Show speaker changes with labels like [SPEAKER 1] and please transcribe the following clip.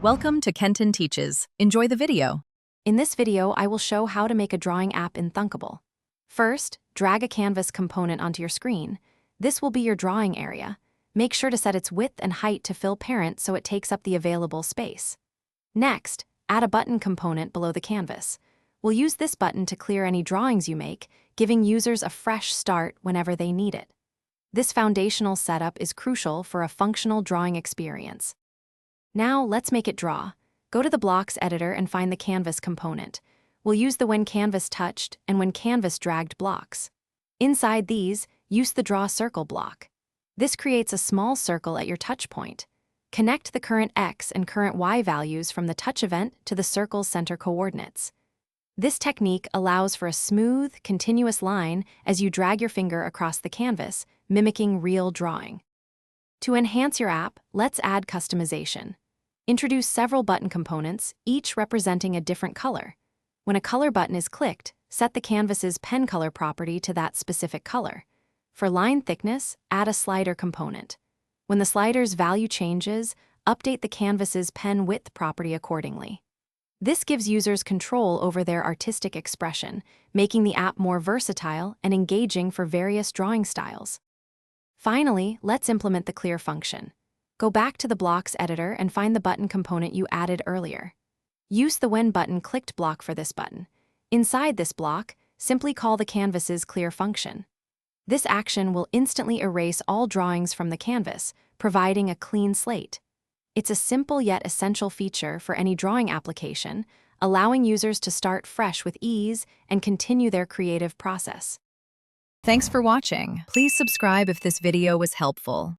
[SPEAKER 1] Welcome to Kenton Teaches. Enjoy the video.
[SPEAKER 2] In this video, I will show how to make a drawing app in Thunkable. First, drag a canvas component onto your screen. This will be your drawing area. Make sure to set its width and height to fill parent so it takes up the available space. Next, add a button component below the canvas. We'll use this button to clear any drawings you make, giving users a fresh start whenever they need it. This foundational setup is crucial for a functional drawing experience. Now, let's make it draw. Go to the Blocks editor and find the Canvas component. We'll use the When Canvas Touched and When Canvas Dragged blocks. Inside these, use the Draw Circle block. This creates a small circle at your touch point. Connect the current X and current Y values from the touch event to the circle's center coordinates. This technique allows for a smooth, continuous line as you drag your finger across the canvas, mimicking real drawing. To enhance your app, let's add customization. Introduce several button components, each representing a different color. When a color button is clicked, set the canvas's pen color property to that specific color. For line thickness, add a slider component. When the slider's value changes, update the canvas's pen width property accordingly. This gives users control over their artistic expression, making the app more versatile and engaging for various drawing styles. Finally, let's implement the clear function. Go back to the Blocks editor and find the button component you added earlier. Use the When Button Clicked block for this button. Inside this block, simply call the canvas's clear function. This action will instantly erase all drawings from the canvas, providing a clean slate. It's a simple yet essential feature for any drawing application, allowing users to start fresh with ease and continue their creative process.
[SPEAKER 1] Thanks for watching. Please subscribe if this video was helpful.